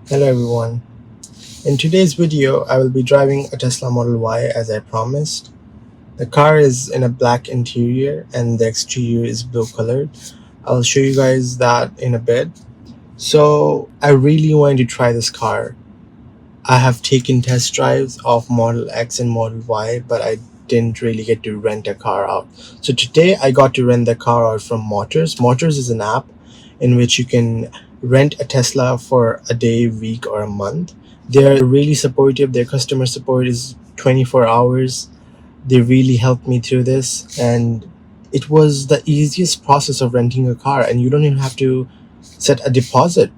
Hello everyone. In today's video, I will be driving a Tesla Model Y as I promised. The car is in a black interior and the exterior is blue colored. I'll show you guys that in a bit. So I really wanted to try this car. I have taken test drives of Model X and Model Y, but I didn't really get to rent a car out. So today I got to rent the car out from Motors. Motors is an app in which you can rent a Tesla for a day, week, or a month. They're really supportive. Their customer support is 24 hours. They really helped me through this, and it was the easiest process of renting a car, and you don't even have to set a deposit.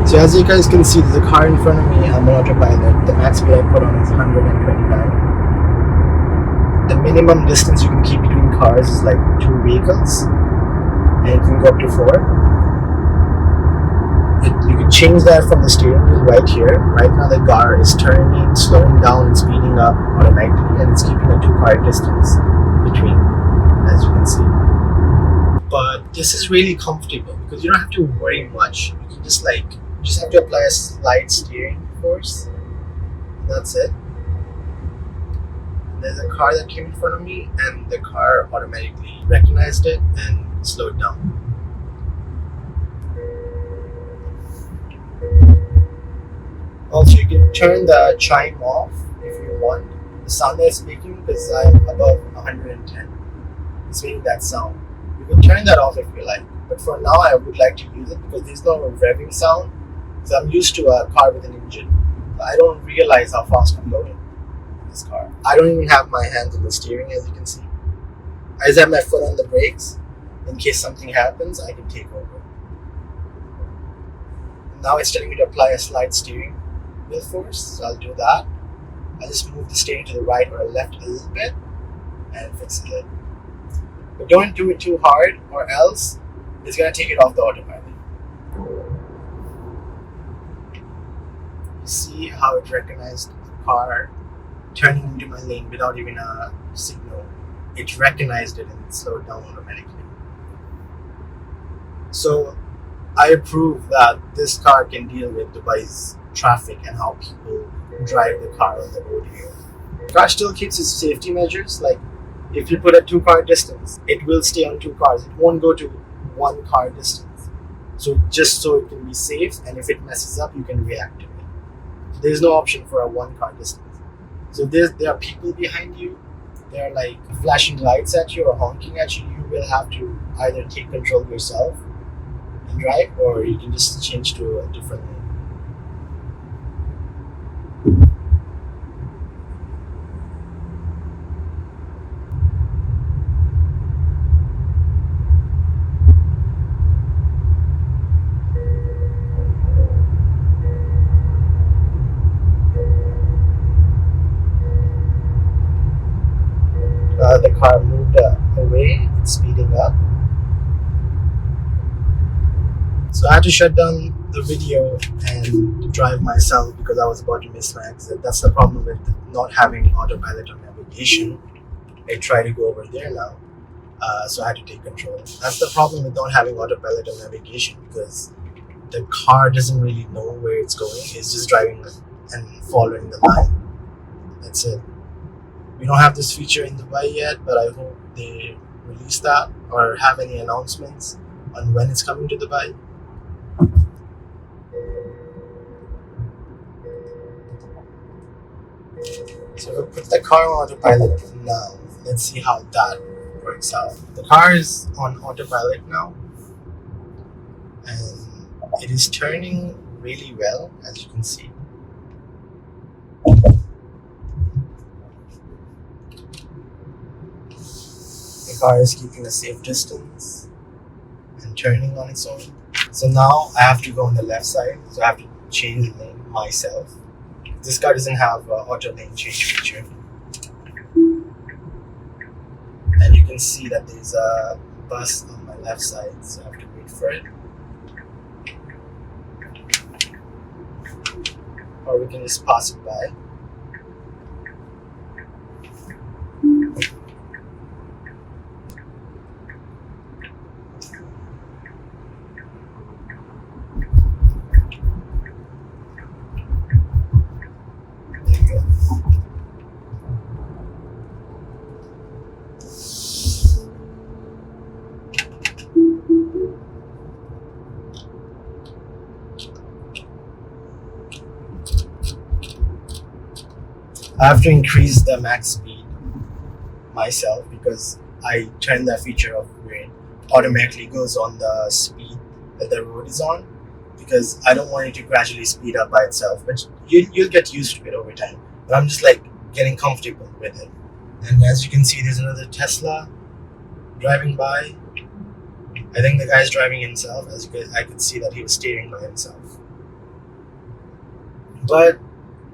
So as you guys can see, there's a car in front of me. I'm on autopilot. The max speed I put on is 129. The minimum distance you can keep between cars is like 2 vehicles, and it can go up to 4. You can change that from the steering wheel right here. Right now the car is turning, slowing down, and speeding up automatically, and it's keeping a 2-car distance between, as you can see. But this is really comfortable because you don't have to worry much. You can just have to apply a slight steering force. That's it. There's a car that came in front of me, and the car automatically recognized it and slowed down. Also, you can turn the chime off if you want. The sound that it's making, because I'm above 110, it's making that sound. You can turn that off if you like. But for now, I would like to use it because there's no revving sound. So I'm used to a car with an engine. I don't realize how fast I'm going in this car. I don't even have my hands on the steering, as you can see. I just have my foot on the brakes. In case something happens, I can take over. Now it's telling me to apply a slight steering wheel force, so I'll do that. I'll just move the steering to the right or left a little bit, and it fixes it. But don't do it too hard, or else it's going to take it off the autopilot. You see how it recognized the car turning into my lane without even a signal. It recognized it and it slowed down automatically. So I approve that this car can deal with Dubai's traffic and how people drive the car on the road here. The car still keeps its safety measures. Like if you put a 2-car distance, it will stay on 2 cars. It won't go to 1-car distance. So just so it can be safe, and if it messes up, you can reactivate. There's no option for a 1-car distance. So there are people behind you. They're like flashing lights at you or honking at you. You will have to either take control yourself and drive, or you can just change to a different lane. The car moved away, it's speeding up. So I had to shut down the video and drive myself because I was about to miss my exit. That's the problem with not having autopilot on navigation. I try to go over there now, so I had to take control. That's the problem with not having autopilot on navigation, because the car doesn't really know where it's going. It's just driving and following the line. That's it. We don't have this feature in Dubai yet, but I hope they release that or have any announcements on when it's coming to Dubai. So we'll put the car on autopilot now. Let's see how that works out. The car is on autopilot now, and it is turning really well, as you can see. The car is keeping a safe distance and turning on its own. So now I have to go on the left side, so I have to change the lane. myself. This car doesn't have auto lane change feature, and you can see that there's a bus on my left side, so I have to wait for it. Or we can just pass it by. There you go. I have to increase the max speed myself because I turned that feature off where it automatically goes on the speed that the road is on, because I don't want it to gradually speed up by itself. But you'll get used to it over time. But I'm just like getting comfortable with it. And as you can see, there's another Tesla driving by. I think the guy's driving himself. I could see that he was steering by himself. But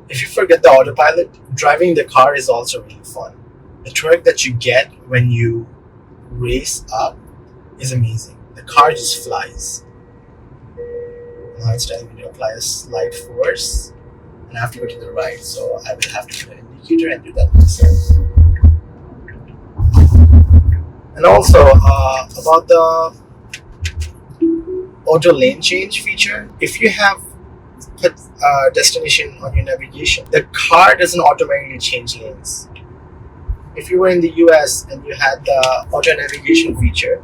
if you forget the autopilot, driving the car is also really fun. The torque that you get when you race up is amazing. The car just flies. Now it's telling me to apply a slight force, and I have to go to the right, so I will have to put an indicator and do that myself. And also about the auto lane change feature, if you have put destination on your navigation, the car doesn't automatically change lanes. If you were in the US and you had the auto navigation feature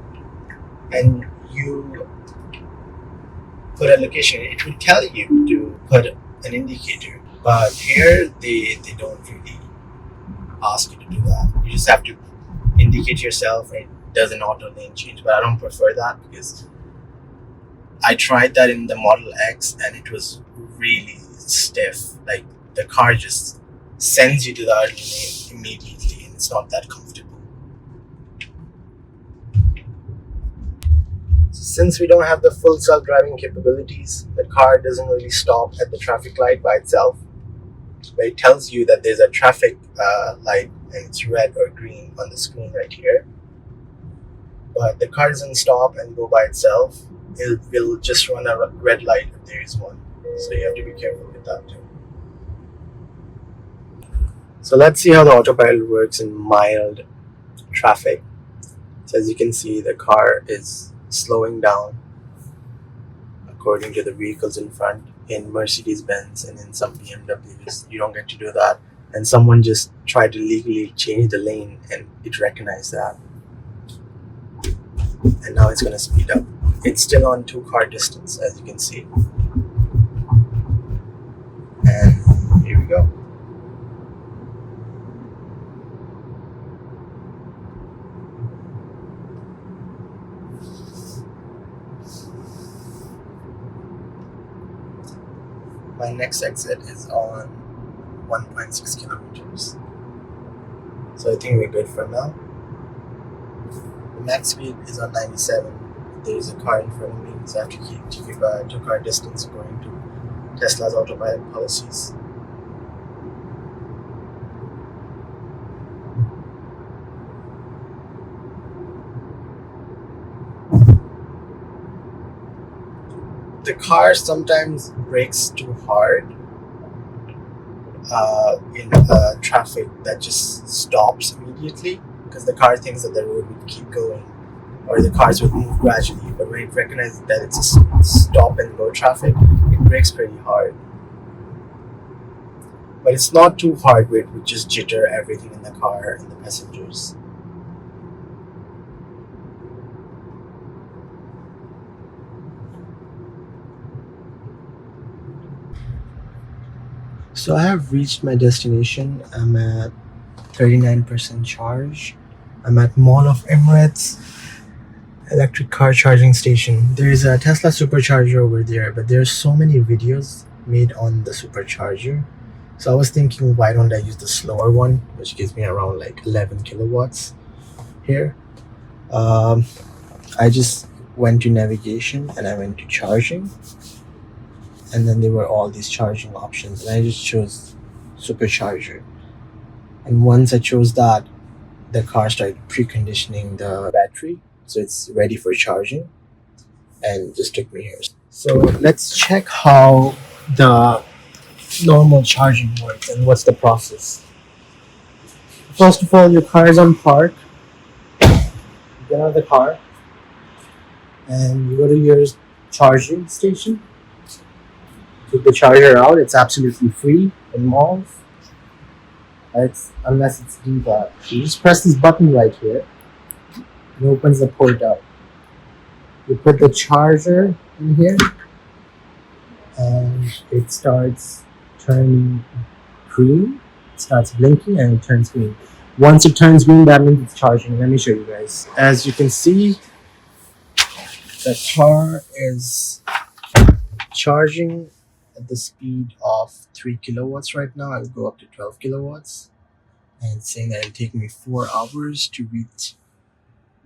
and you put a location, it would tell you to put an indicator. But here they don't really ask you to do that. You just have to indicate yourself and it does an auto lane change. But I don't prefer that because I tried that in the Model X and it was really stiff. Like the car just sends you to the other lane immediately and it's not that comfortable. So since we don't have the full self-driving capabilities, the car doesn't really stop at the traffic light by itself. But it tells you that there's a traffic light and it's red or green on the screen right here. But the car doesn't stop and go by itself. It will just run a red light if there is one. So you have to be careful with that too. So let's see how the autopilot works in mild traffic. So as you can see, the car is slowing down according to the vehicles in front. In Mercedes-Benz and in some BMWs, you don't get to do that. And someone just tried to legally change the lane and it recognized that. And now it's going to speed up. It's still on 2-car distance, as you can see. And here we go. My next exit is on 1.6 kilometers. So I think we're good for now. The max speed is on 97. There's a car in front of me, so I have to keep a 2-car distance according to Tesla's autopilot policies. The car sometimes brakes too hard in traffic that just stops immediately because the car thinks that the road would keep going or the cars would move gradually. But when it recognizes that it's a stop and go traffic, it brakes pretty hard. But it's not too hard where it would just jitter everything in the car and the passengers. So I have reached my destination. I'm at 39% charge. I'm at Mall of Emirates electric car charging station. There's a Tesla supercharger over there, but there's so many videos made on the supercharger. So I was thinking, why don't I use the slower one, which gives me around like 11 kilowatts here. I just went to navigation and I went to charging. and then there were all these charging options, and I just chose supercharger. And once I chose that, the car started preconditioning the battery, so it's ready for charging, and just took me here. So let's check how the normal charging works and what's the process. First of all, your car is on park. You get out of the car and you go to your charging station. Take the charger out. It's absolutely free in malls. Unless it's Diva. You just press this button right here. It opens the port up. You put the charger in here and it starts turning green. It starts blinking and it turns green. Once it turns green, that means it's charging. Let me show you guys. As you can see, the car is charging at the speed of 3 kilowatts right now. I'll go up to 12 kilowatts, and it's saying that it'll take me 4 hours to reach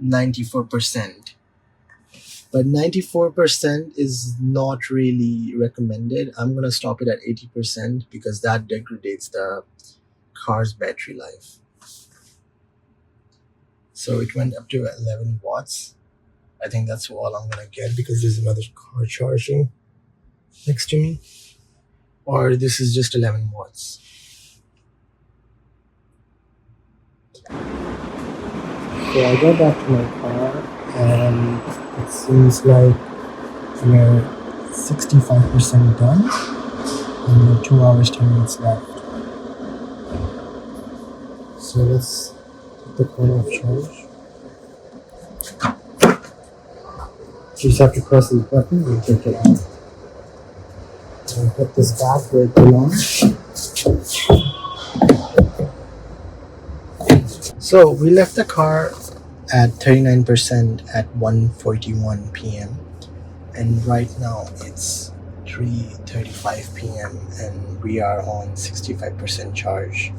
94%. But 94% is not really recommended. I'm gonna stop it at 80% because that degrades the car's battery life. So it went up to 11 watts. I think that's all I'm gonna get because there's another car charging next to me. Or this is just 11 watts. So I got back to my car and it seems like we're 65% done and we're 2 hours 10 minutes left. So let's take the car off charge. You just have to press this button and take it out. And put this back where it belongs. So we left the car at 39% at 1:41 p.m. and right now it's 3:35 p.m. and we are on 65% charge.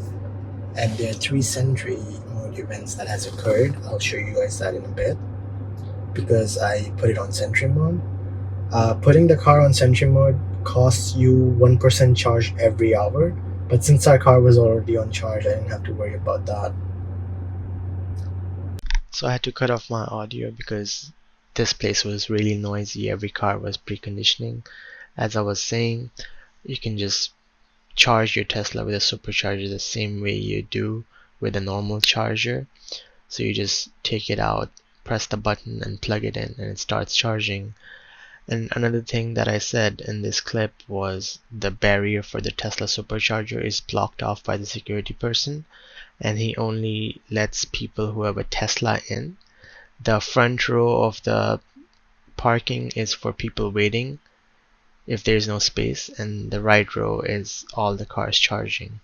And there are 3 Sentry mode events that has occurred. I'll show you guys that in a bit because I put it on Sentry mode. Putting the car on Sentry mode costs you 1% charge every hour, but since our car was already on charge, I didn't have to worry about that. So I had to cut off my audio because this place was really noisy. Every car was preconditioning. As I was saying, you can just charge your Tesla with a supercharger the same way you do with a normal charger. So you just take it out, press the button and plug it in, and it starts charging. And another thing that I said in this clip was the barrier for the Tesla supercharger is blocked off by the security person, and he only lets people who have a Tesla in. The front row of the parking is for people waiting if there's no space, and the right row is all the cars charging.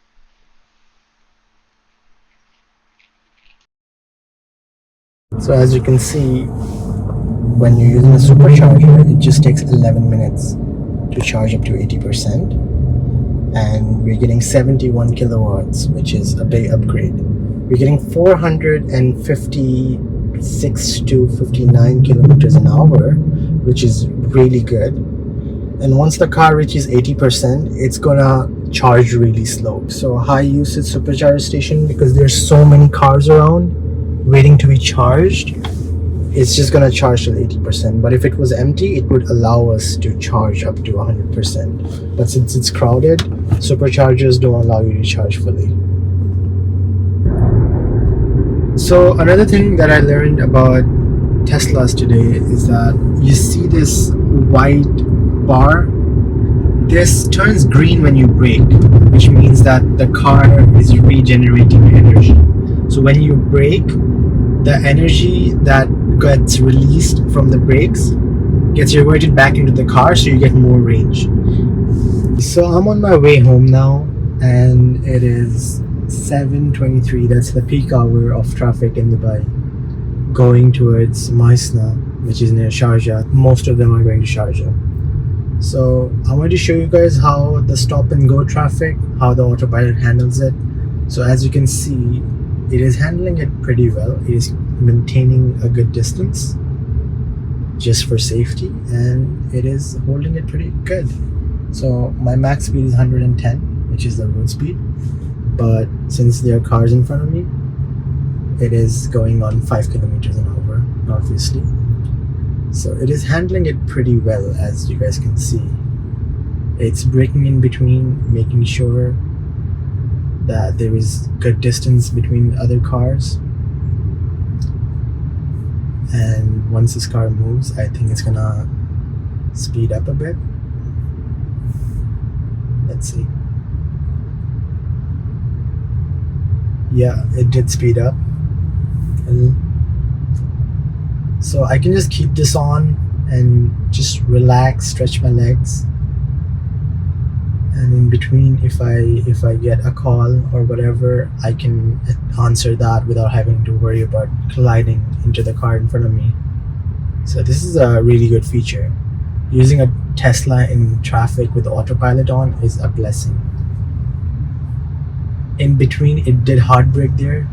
So as you can see, when you're using a supercharger, it just takes 11 minutes to charge up to 80%, and we're getting 71 kilowatts, which is a big upgrade. We're getting 456 to 59 kilometers an hour, which is really good. And once the car reaches 80%, it's gonna charge really slow. So high usage supercharger station, because there's so many cars around waiting to be charged, it's just gonna charge till 80%. But if it was empty, it would allow us to charge up to 100%. But since it's crowded, superchargers don't allow you to charge fully. So another thing that I learned about Teslas today is that you see this white bar. This turns green when you brake, which means that the car is regenerating energy. So when you brake, the energy that gets released from the brakes gets reverted back into the car, so you get more range. So I'm on my way home now, and it is 7:23. That's the peak hour of traffic in Dubai, going towards Maisna, which is near Sharjah. Most of them are going to Sharjah. So I want to show you guys how the stop and go traffic, how the autopilot handles it. So as you can see, it is handling it pretty well. It is maintaining a good distance just for safety, and it is holding it pretty good. So my max speed is 110, which is the road speed. But since there are cars in front of me, it is going on 5 kilometers an hour, obviously. So it is handling it pretty well, as you guys can see. It's braking in between, making sure that there is good distance between other cars. And once this car moves, I think it's gonna speed up a bit. Let's see. Yeah, it did speed up. So I can just keep this on and just relax, stretch my legs, and in between, if I get a call or whatever, I can answer that without having to worry about colliding into the car in front of me. So this is a really good feature. Using a Tesla in traffic with autopilot on is a blessing. In between, it did hard brake there,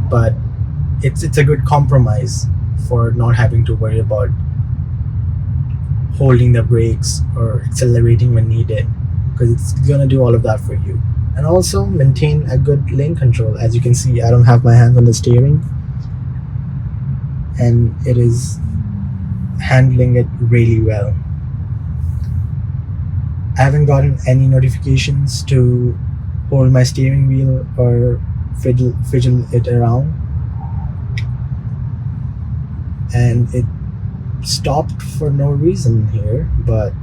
but it's a good compromise for not having to worry about holding the brakes or accelerating when needed, because it's gonna do all of that for you. And also maintain a good lane control. As you can see, I don't have my hands on the steering, and it is handling it really well. I haven't gotten any notifications to hold my steering wheel or fiddle it around, and it stopped for no reason here. But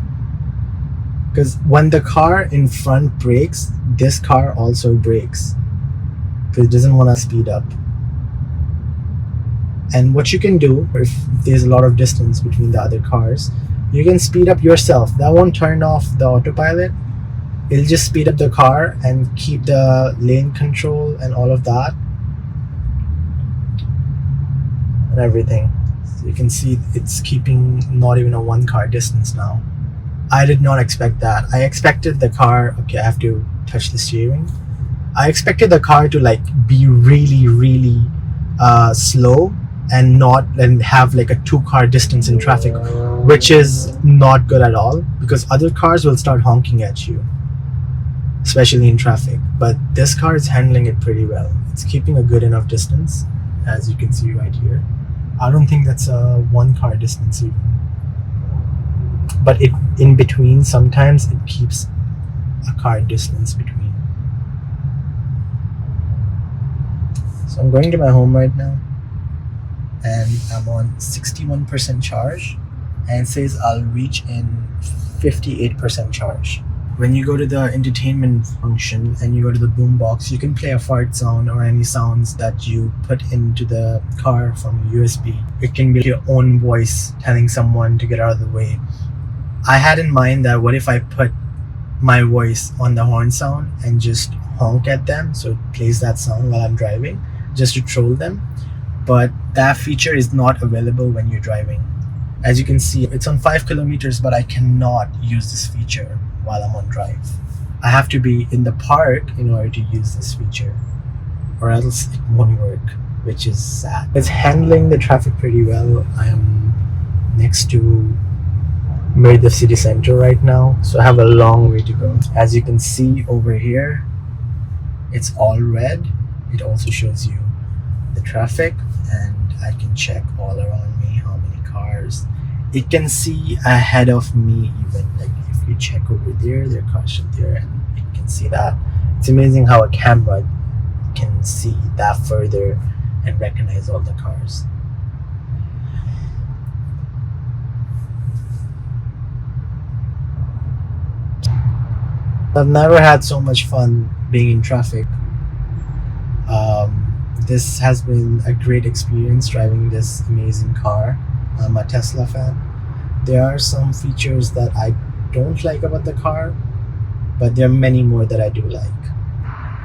because when the car in front brakes, this car also brakes because it doesn't want to speed up. And what you can do, if there's a lot of distance between the other cars, you can speed up yourself. That won't turn off the autopilot. It'll just speed up the car and keep the lane control and all of that and everything. So you can see it's keeping not even a 1 car distance now. I did not expect that. I expected the car, okay, I have to touch the steering. I expected the car to like be really slow and have like a 2 car distance in traffic, which is not good at all, because other cars will start honking at you, especially in traffic. But this car is handling it pretty well. It's keeping a good enough distance, as you can see right here. I don't think that's a 1 car distance even, but it in between, sometimes it keeps a car distance between. So I'm going to my home right now, and I'm on 61% charge, and it says I'll reach in 58% charge. When you go to the entertainment function and you go to the boombox, you can play a fart sound or any sounds that you put into the car from USB. It can be your own voice telling someone to get out of the way. I had in mind that what if I put my voice on the horn sound and just honk at them, so it plays that sound while I'm driving, just to troll them. But that feature is not available when you're driving. As you can see, it's on 5 kilometers, but I cannot use this feature while I'm on drive. I have to be in the park in order to use this feature, or else it won't work, which is sad. It's handling the traffic pretty well. I am next to Merida City Center right now, so I have a long way to go. As you can see over here, it's all red. It also shows you the traffic, and I can check all around me how many cars. It can see ahead of me even. Like if you check over there are cars up there, and it can see that. It's amazing how a camera can see that further and recognize all the cars. I've never had so much fun being in traffic. This has been a great experience driving this amazing car. I'm a Tesla fan. There are some features that I don't like about the car, but there are many more that I do like.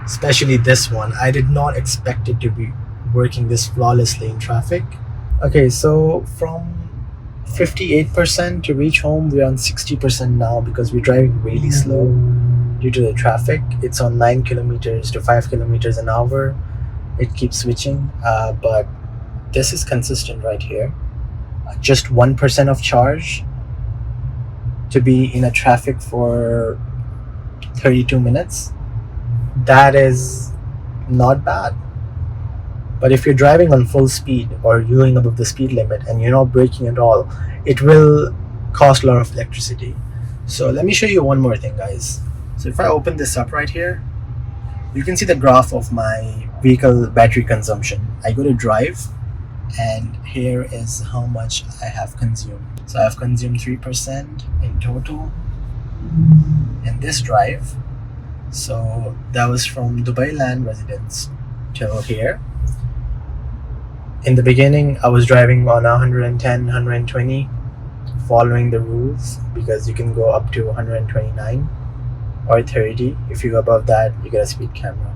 Especially this one. I did not expect it to be working this flawlessly in traffic. Okay, so from 58% to reach home, we're on 60% now because we're driving really slow due to the traffic. It's on 9 kilometers to 5 kilometers an hour. It keeps switching, but this is consistent right here. Just 1% of charge to be in a traffic for 32 minutes, that is not bad. But if you're driving on full speed or going above the speed limit and you're not braking at all, it will cost a lot of electricity. So let me show you one more thing, guys. So if I open this up right here, you can see the graph of my vehicle battery consumption. I go to drive, and here is how much I have consumed. So I have consumed 3% in total in this drive. So that was from Dubai Land Residence till here. In the beginning, I was driving on 110, 120, following the rules, because you can go up to 129 or 30. If you go above that, you get a speed camera.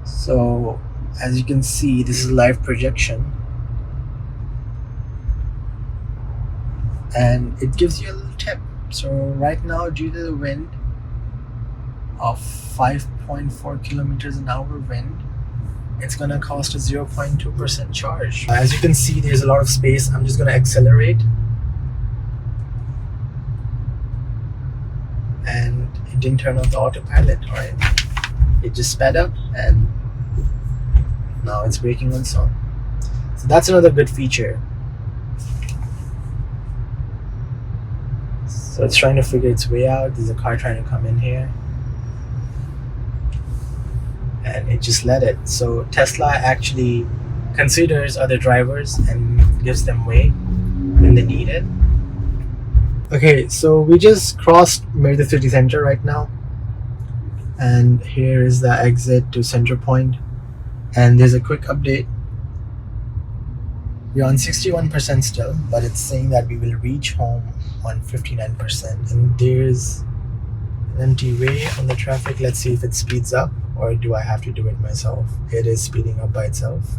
So as you can see, this is live projection, and it gives you a little tip. So right now, due to the wind of 5.4 kilometers an hour wind, it's gonna cost a 0.2% charge. As you can see, there's a lot of space. I'm just gonna accelerate, and it didn't turn off the autopilot, right? It just sped up, and now it's braking on its own. So that's another good feature. So it's trying to figure its way out. There's a car trying to come in here, and it just let it. So Tesla actually considers other drivers and gives them way when they need it. Okay, so we just crossed Merida City Center right now, and here is the exit to Center Point. And there's a quick update. We're on 61% still, but it's saying that we will reach home on 59%. And there's an empty way on the traffic. Let's see if it speeds up, or do I have to do it myself? It is speeding up by itself.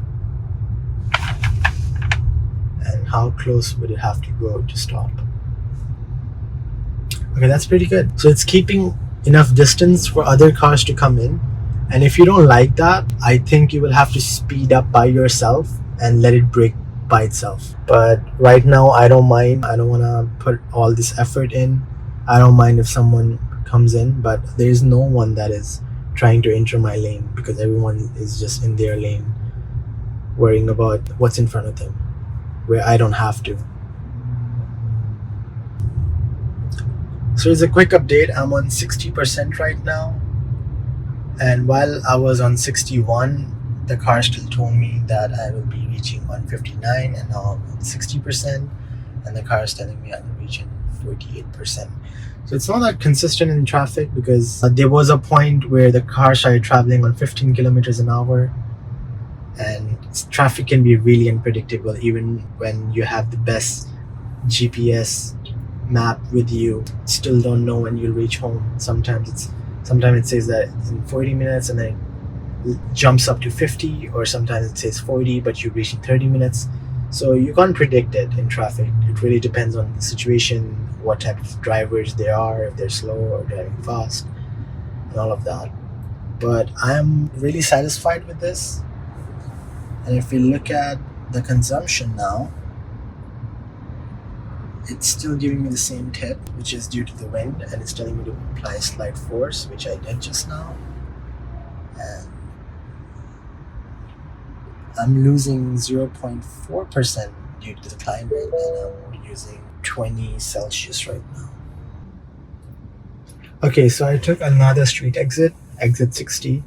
And how close would it have to go to stop? Okay, that's pretty good. So it's keeping enough distance for other cars to come in. And if you don't like that, I think you will have to speed up by yourself and let it brake by itself. But right now, I don't mind. I don't want to put all this effort in. I don't mind if someone comes in, but there's no one that is trying to enter my lane, because everyone is just in their lane worrying about what's in front of them, where I don't have to. So it's a quick update. I'm on 60% right now. And while I was on 61, the car still told me that I will be reaching 159, and now I'm on 60%, and the car is telling me I'm reaching 48%. So it's not that consistent in traffic, because there was a point where the car started traveling on 15 kilometers an hour, and traffic can be really unpredictable even when you have the best GPS map with you. Still don't know when you'll reach home. Sometimes it says that in 40 minutes, and then it jumps up to 50, or sometimes it says 40 but you reach in 30 minutes. So you can't predict it in traffic. It really depends on the situation, what type of drivers they are, if they're slow or driving fast, and all of that. But I'm really satisfied with this. And if we look at the consumption now, it's still giving me the same tip, which is due to the wind, and it's telling me to apply slight force, which I did just now. And I'm losing 0.4% due to the climate, and I'm using 20 Celsius right now. Okay, so I took another street exit 60,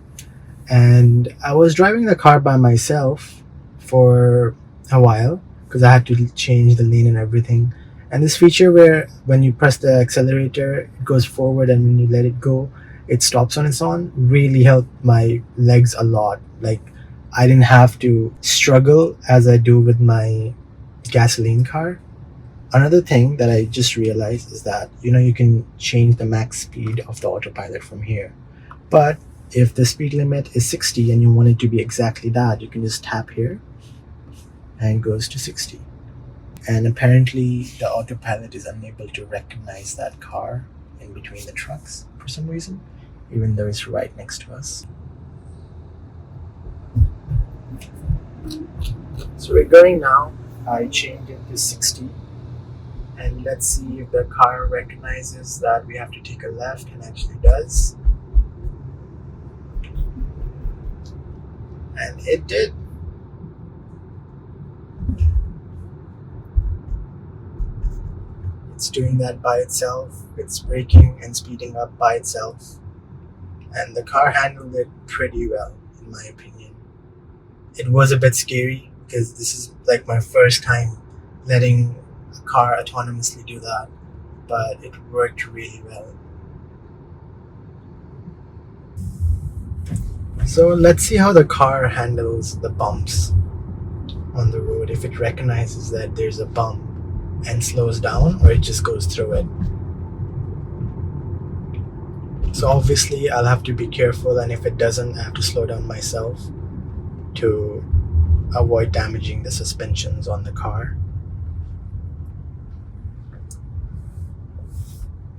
and I was driving the car by myself for a while because I had to change the lane and everything. And this feature where when you press the accelerator, it goes forward, and when you let it go, it stops on its own, really helped my legs a lot. Like, I didn't have to struggle as I do with my gasoline car. Another thing that I just realized is that, you can change the max speed of the autopilot from here. But if the speed limit is 60 and you want it to be exactly that, you can just tap here and it goes to 60. And apparently the autopilot is unable to recognize that car in between the trucks for some reason, even though it's right next to us. So we're going now. I changed it to 60, And let's see if the car recognizes that we have to take a left, and actually does. And it did. It's doing that by itself. It's braking and speeding up by itself. And the car handled it pretty well, in my opinion. It was a bit scary because this is like my first time letting a car autonomously do that, but it worked really well. So let's see how the car handles the bumps on the road, if it recognizes that there's a bump and slows down, or it just goes through it. So obviously I'll have to be careful, and if it doesn't, I have to slow down myself to avoid damaging the suspensions on the car.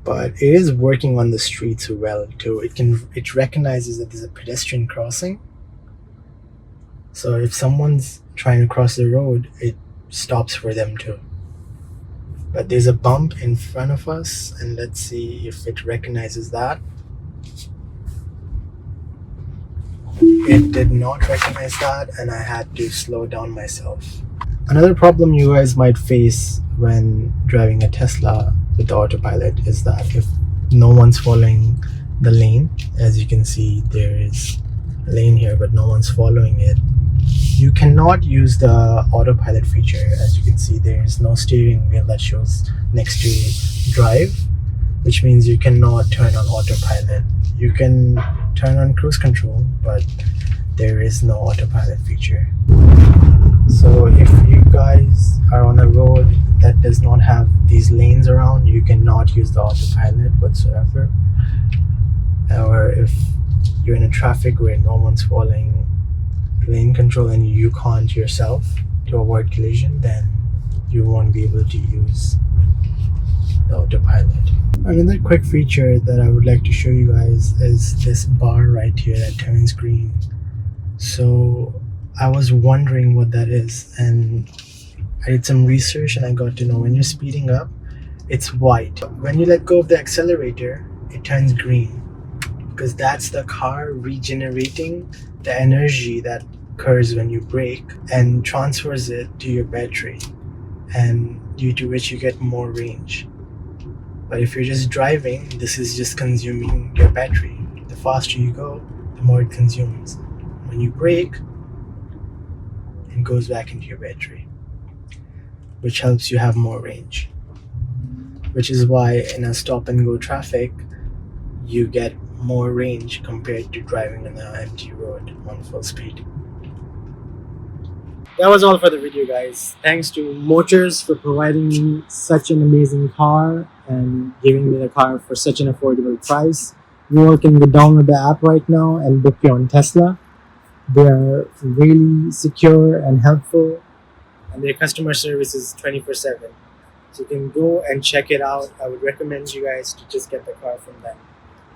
But it is working on the streets well too. It recognizes that there's a pedestrian crossing. So if someone's trying to cross the road, it stops for them too. But there's a bump in front of us, and let's see if it recognizes that. It did not recognize that, and I had to slow down myself. Another problem you guys might face when driving a Tesla with the autopilot is that if no one's following the lane, as you can see there is a lane here but no one's following it, you cannot use the autopilot feature. As you can see, there is no steering wheel that shows next to drive, which means you cannot turn on autopilot. You can turn on cruise control, but there is no autopilot feature. So if you guys are on a road that does not have these lanes around, you cannot use the autopilot whatsoever. Or if you're in a traffic where no one's following lane control and you can't yourself to avoid collision, then you won't be able to use the autopilot. Another quick feature that I would like to show you guys is this bar right here that turns green. So I was wondering what that is, and I did some research and I got to know when you're speeding up, it's white. When you let go of the accelerator, it turns green, because that's the car regenerating the energy that occurs when you brake and transfers it to your battery, and due to which you get more range. But if you're just driving, this is just consuming your battery. The faster you go, the more it consumes. When you brake, it goes back into your battery, which helps you have more range. Which is why in a stop and go traffic, you get more range compared to driving on an empty road on full speed. That was all for the video, guys. Thanks to Motors for providing me such an amazing car and giving me the car for such an affordable price. You all can go download the app right now and book your own Tesla. They are really secure and helpful, and their customer service is 24/7. So you can go and check it out. I would recommend you guys to just get the car from them.